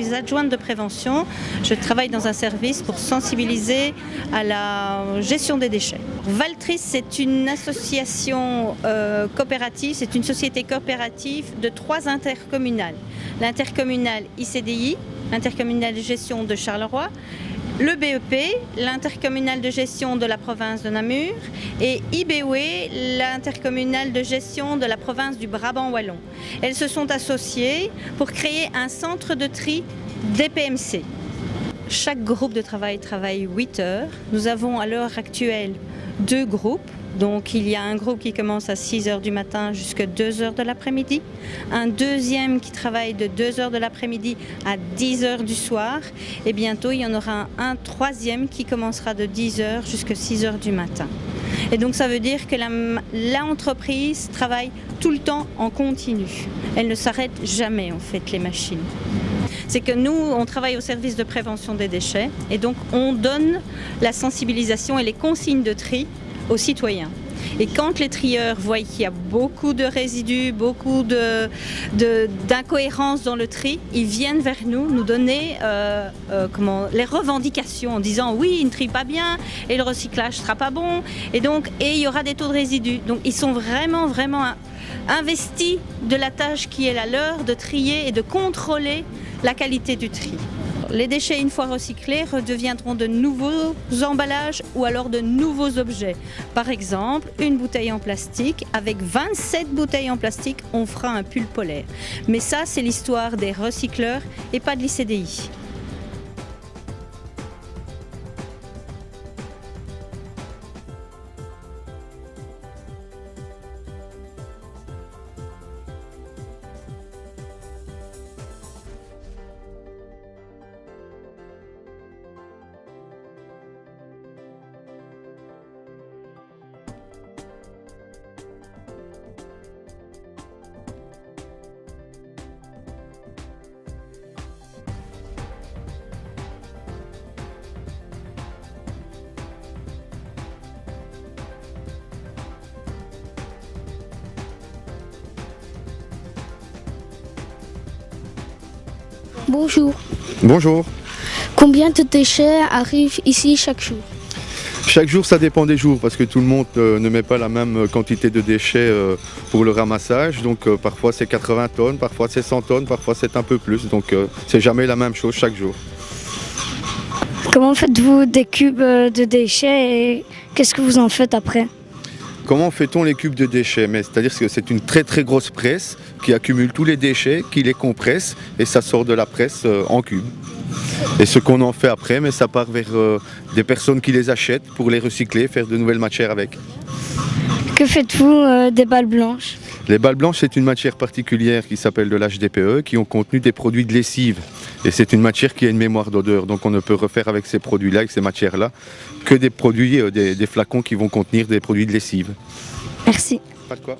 suis adjointe de prévention. Je travaille dans un service pour sensibiliser à la gestion des déchets. Valtris, c'est une association coopérative, c'est une société coopérative de 3 intercommunales. L'intercommunale ICDI, l'intercommunale de gestion de Charleroi, le BEP, l'intercommunal de gestion de la province de Namur, et IBOE, l'intercommunal de gestion de la province du Brabant wallon. Elles se sont associées pour créer un centre de tri des PMC. Chaque groupe de travail travaille 8 heures. Nous avons à l'heure actuelle 2 groupes. Donc il y a un groupe qui commence à 6 heures du matin jusqu'à 2 heures de l'après-midi, un deuxième qui travaille de 2 heures de l'après-midi à 10 heures du soir, et bientôt il y en aura un troisième qui commencera de 10 heures jusqu'à 6 heures du matin. Et donc ça veut dire que l'entreprise travaille tout le temps en continu. Elle ne s'arrête jamais en fait, les machines. C'est que nous, on travaille au service de prévention des déchets et donc on donne la sensibilisation et les consignes de tri aux citoyens. Et quand les trieurs voient qu'il y a beaucoup de résidus, beaucoup d'incohérences dans le tri, ils viennent vers nous donner les revendications en disant oui, ils ne trient pas bien et le recyclage ne sera pas bon et il y aura des taux de résidus. Donc ils sont vraiment investis de la tâche qui est la leur de trier et de contrôler la qualité du tri. Les déchets, une fois recyclés, redeviendront de nouveaux emballages ou alors de nouveaux objets. Par exemple, une bouteille en plastique, avec 27 bouteilles en plastique, on fera un pull polaire. Mais ça, c'est l'histoire des recycleurs et pas de l'ICDI. Bonjour. Bonjour. Combien de déchets arrivent ici chaque jour? Chaque jour, ça dépend des jours parce que tout le monde ne met pas la même quantité de déchets pour le ramassage. Donc parfois c'est 80 tonnes, parfois c'est 100 tonnes, parfois c'est un peu plus. Donc c'est jamais la même chose chaque jour. Comment faites-vous des cubes de déchets et qu'est-ce que vous en faites après? Comment fait-on les cubes de déchets? C'est-à-dire que c'est une très très grosse presse qui accumule tous les déchets, qui les compresse et ça sort de la presse en cubes. Et ce qu'on en fait après, mais ça part vers des personnes qui les achètent pour les recycler, faire de nouvelles matières avec. Que faites-vous des balles blanches? Les balles blanches, c'est une matière particulière qui s'appelle de l'HDPE, qui ont contenu des produits de lessive. Et c'est une matière qui a une mémoire d'odeur, donc on ne peut refaire avec ces produits-là, avec ces matières-là, que des produits, des flacons qui vont contenir des produits de lessive. Merci. Pas de quoi.